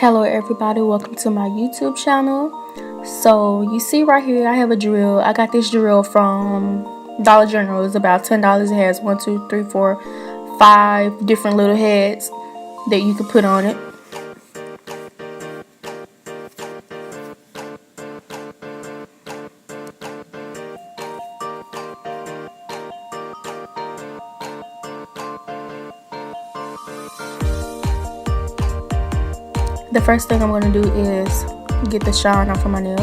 Hello everybody, welcome to my YouTube channel. So you see right here I have a drill. I got this drill from Dollar General. It's about $10. It has 1, 2, 3, 4, 5 different little heads that you can put on it. The first thing I'm going to do is get the shine off of my nails.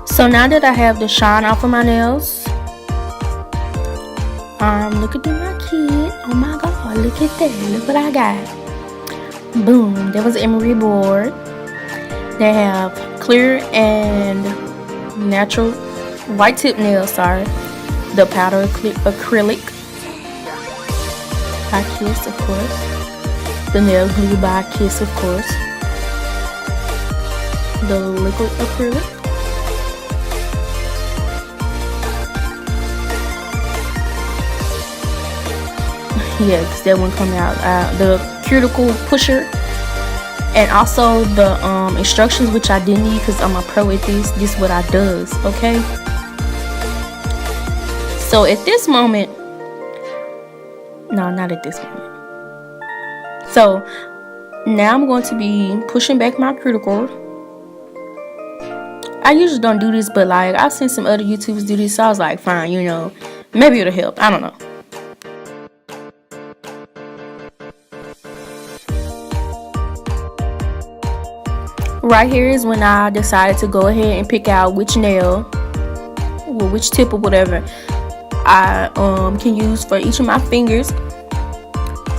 So now that I have the shine off of my nails, look at my kid. Oh my god, look at that. Look what I got. Boom. That was emery board. They have clear and natural white tip nails, sorry. The powder acrylic by Kiss, of course. The nail glue by Kiss, of course. The liquid acrylic. Yeah, because that one coming out. The cuticle pusher, and also the instructions, which I didn't need because I'm a pro at this. This is what I does, okay? So at this moment, no, not at this moment. So now I'm going to be pushing back my cuticle. I usually don't do this, but like I've seen some other YouTubers do this, so I was like, fine, you know, maybe it'll help. I don't know. Right here is when I decided to go ahead and pick out which nail, or which tip or whatever I can use for each of my fingers.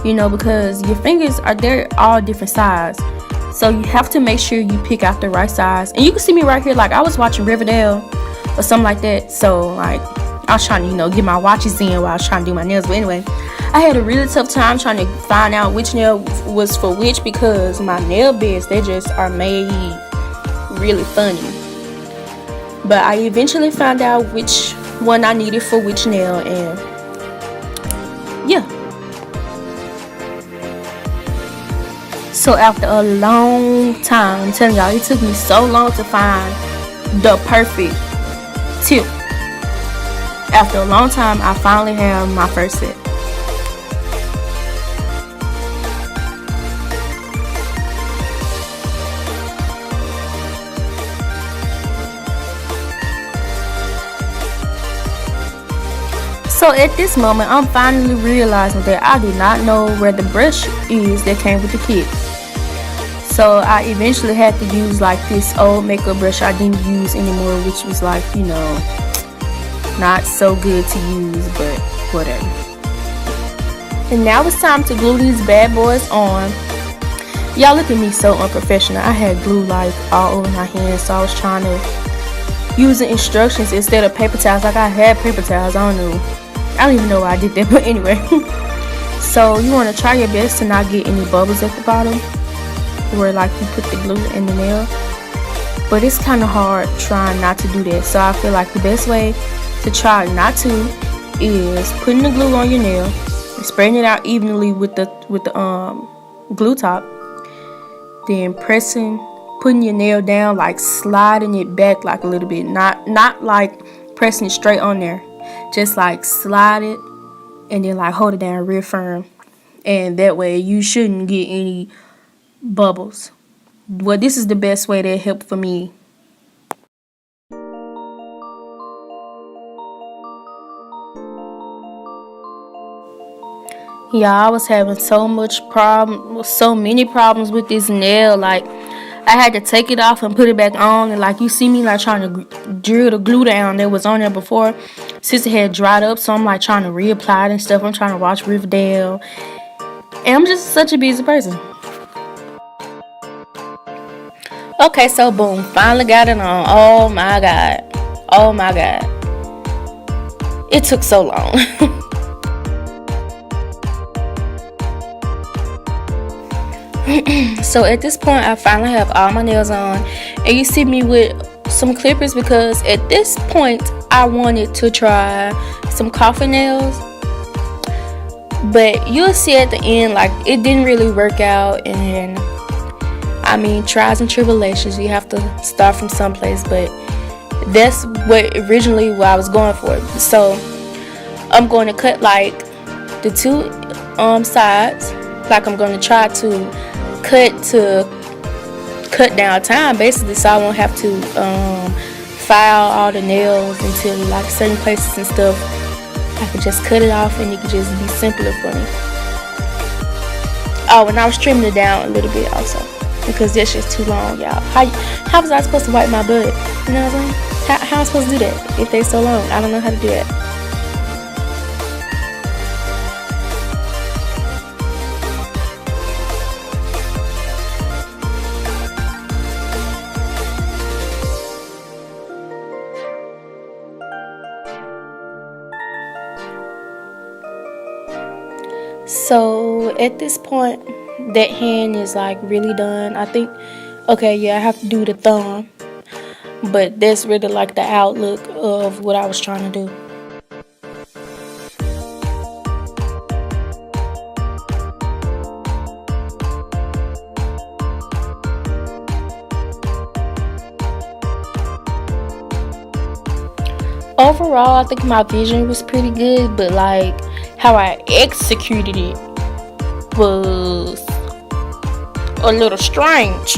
You know, because your fingers they're all different size, so you have to make sure you pick out the right size. And you can see me right here, like I was watching Riverdale or something like that. So like I was trying to, you know, get my watches in while I was trying to do my nails. But anyway, I had a really tough time trying to find out which nail was for which, because my nail beds, they just are made really funny. But I eventually found out which one I needed for which nail, and yeah. So after a long time, I'm telling y'all, it took me so long to find the perfect tip. After a long time, I finally have my first set. So at this moment, I'm finally realizing that I did not know where the brush is that came with the kit. So I eventually had to use like this old makeup brush I didn't use anymore, which was like, you know, not so good to use, but whatever. And now it's time to glue these bad boys on. Y'all look at me so unprofessional. I had glue like all over my hands, so I was trying to use the instructions instead of paper towels. Like I had paper towels, I don't even know why I did that, but anyway. So you want to try your best to not get any bubbles at the bottom where like you put the glue in the nail, but it's kind of hard trying not to do that. So I feel like the best way to try not to is putting the glue on your nail and spreading it out evenly with the glue top, then putting your nail down, like sliding it back like a little bit, not like pressing it straight on there, just like slide it and then like hold it down real firm, and that way you shouldn't get any bubbles. Well, this is the best way that helped for me. Yeah, I was having so many problems with this nail. Like I had to take it off and put it back on, and like you see me like trying to drill the glue down that was on there before, since it had dried up. So I'm like trying to reapply it and stuff. I'm trying to watch Riverdale, and I'm just such a busy person. Okay, so boom, finally got it on. Oh my god, it took so long. So at this point, I finally have all my nails on, and you see me with some clippers because at this point I wanted to try some coffin nails, but you'll see at the end like it didn't really work out. And I mean, trials and tribulations, you have to start from someplace, but that's what I was going for. So I'm going to cut like the two sides, like I'm going to try to cut down time basically, so I won't have to file all the nails into like certain places and stuff. I could just cut it off and it could just be simpler for me. Oh, and I was trimming it down a little bit also because that's just too long, y'all. How was I supposed to wipe my butt? You know what I'm saying? How am I supposed to do that if they're so long? I don't know how to do that. So at this point, that hand is like really done. I think, okay, yeah, I have to do the thumb, but that's really like the outlook of what I was trying to do. Overall, I think my vision was pretty good, but like how I executed it was a little strange.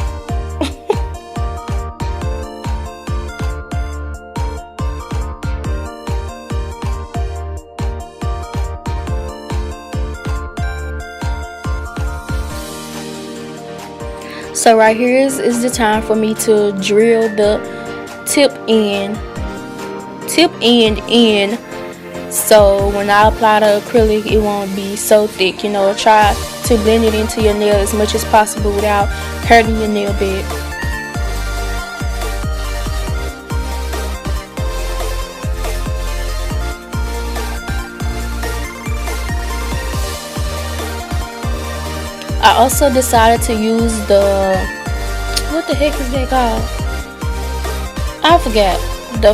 So right here is the time for me to drill the tip end in, so when I apply the acrylic it won't be so thick. You know, try to blend it into your nail as much as possible without hurting your nail bed. I also decided to use the, what the heck is that called? I forgot. The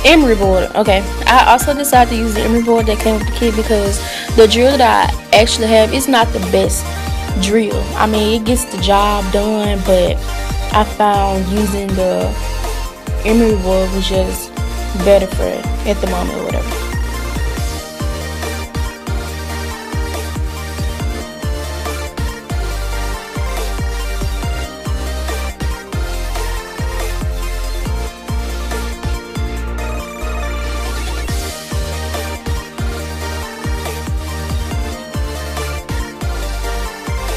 emery board. Okay, I also decided to use the emery board that came with the kit because the drill that I actually have is not the best drill. I mean, it gets the job done, but I found using the emery board was just better for it at the moment or whatever.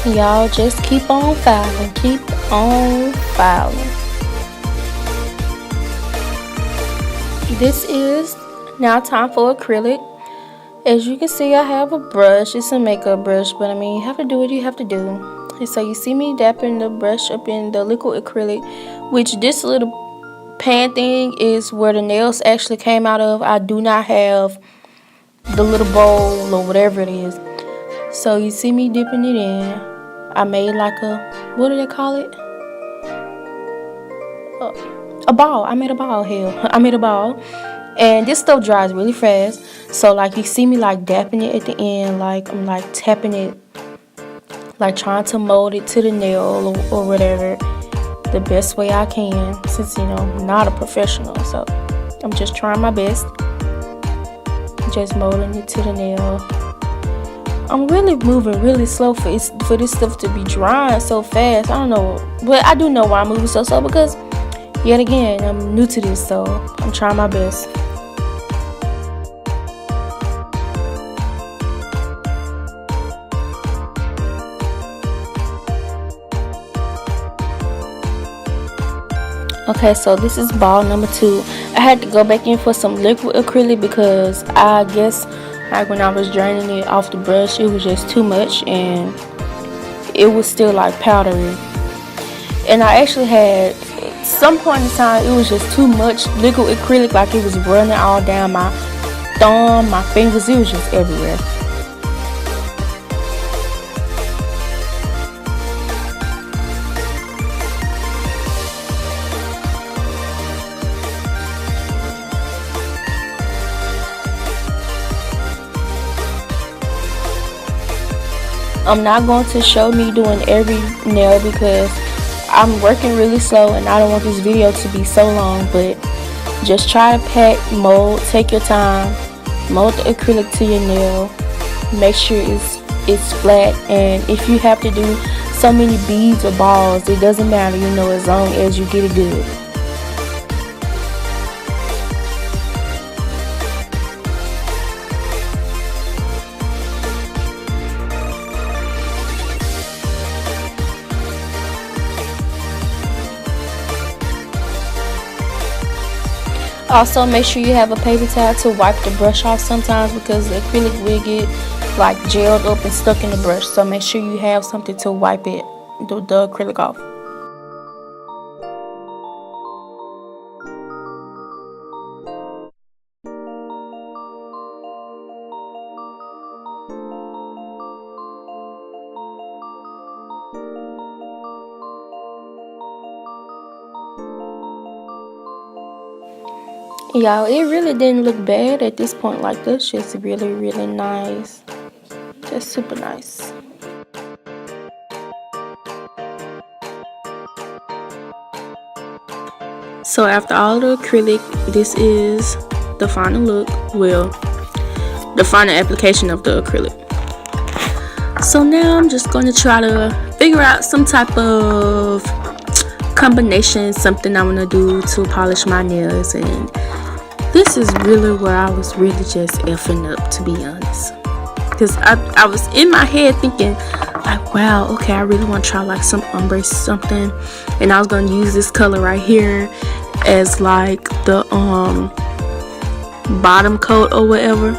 Y'all just keep on filing, keep on filing. This is now time for acrylic. As you can see, I have a brush. It's a makeup brush, but I mean, you have to do what you have to do. And so you see me dapping the brush up in the liquid acrylic, which this little pan thing is where the nails actually came out of. I do not have the little bowl or whatever it is. So you see me dipping it in. I made like a, what do they call it? A ball. I made a ball. Hell, I made a ball. And this stuff dries really fast. So like you see me like dapping it at the end. Like I'm like tapping it. Like trying to mold it to the nail or whatever. The best way I can. Since, you know, I'm not a professional. So I'm just trying my best. Just molding it to the nail. I'm really moving really slow for this stuff to be drying so fast. I don't know, but I do know why I'm moving so slow because, yet again, I'm new to this, so I'm trying my best. Okay, so this is ball number 2. I had to go back in for some liquid acrylic because I guess like when I was draining it off the brush, it was just too much and it was still like powdery. And I actually had, at some point in time, it was just too much liquid acrylic, like it was running all down my thumb, my fingers, it was just everywhere. I'm not going to show me doing every nail because I'm working really slow and I don't want this video to be so long, but just try to pack, mold, take your time, mold the acrylic to your nail, make sure it's flat, and if you have to do so many beads or balls, it doesn't matter, you know, as long as you get it good. Also, make sure you have a paper towel to wipe the brush off sometimes because the acrylic will get like gelled up and stuck in the brush. So make sure you have something to wipe the acrylic off. Y'all, it really didn't look bad at this point. Like, that's just really, really nice. Just super nice. So after all the acrylic, this is the final look. Well, the final application of the acrylic. So now I'm just going to try to figure out some type of combination, something I'm going to do to polish my nails. And this is really where I was really just effing up, to be honest. Because I was in my head thinking, like, wow, okay, I really want to try like some ombre something. And I was going to use this color right here as like the bottom coat or whatever.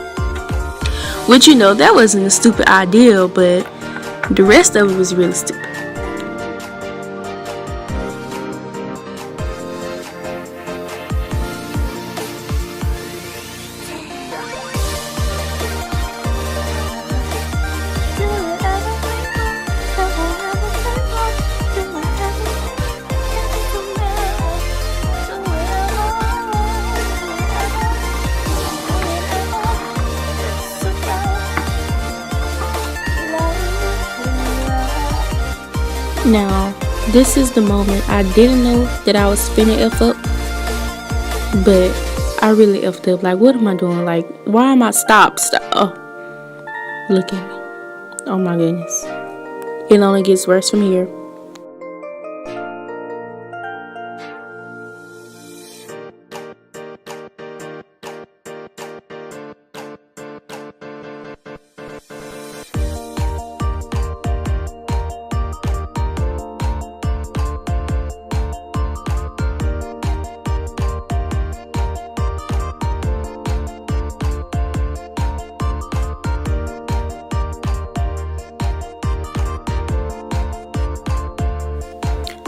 Which, you know, that wasn't a stupid idea, but the rest of it was really stupid. Now, this is the moment I didn't know that I was finna F up, but I really F'd up. Like, what am I doing? Like, why am I stop? Oh, look at me. Oh my goodness. It only gets worse from here.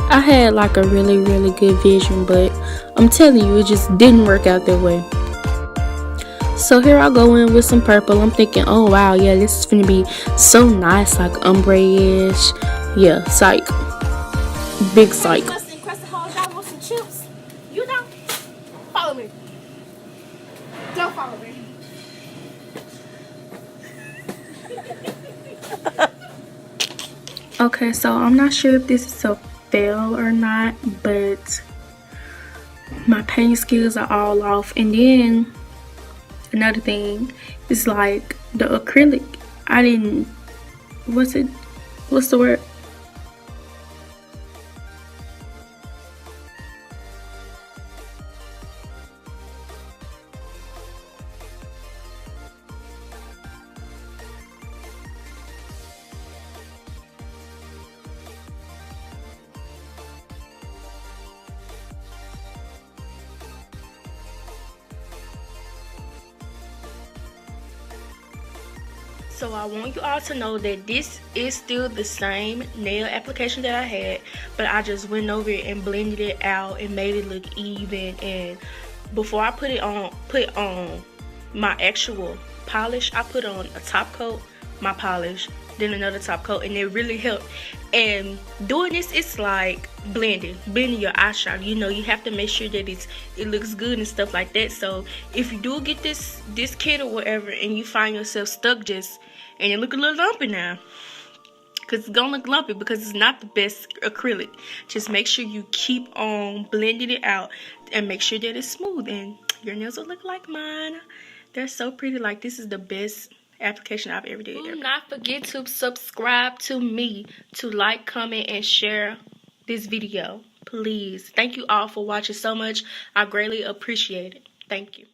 I had like a really, really good vision, but I'm telling you, it just didn't work out that way. So here I go in with some purple. I'm thinking, oh wow, yeah, this is gonna be so nice, like ombre-ish. Yeah, psych. Big psych. Y'all want some chips? You know? Follow me. Don't follow me. Okay, so I'm not sure if this is a fail or not, but my paint skills are all off. And then another thing is like the acrylic, I didn't, what's the word? So I want you all to know that this is still the same nail application that I had, but I just went over it and blended it out and made it look even. And before I put on my actual polish, I put on a top coat, my polish, then another top coat, and it really helped. And doing this, it's like blending your eyeshadow. You know, you have to make sure that it looks good and stuff like that. So if you do get this kit or whatever and you find yourself stuck and you look a little lumpy now, because it's gonna look lumpy because it's not the best acrylic. Just make sure you keep on blending it out and make sure that it's smooth, and your nails will look like mine. They're so pretty. Like, this is the best application I've ever did. Do not forget to subscribe to me, to like, comment, and share this video, please. Thank you all for watching so much. I greatly appreciate it. Thank you.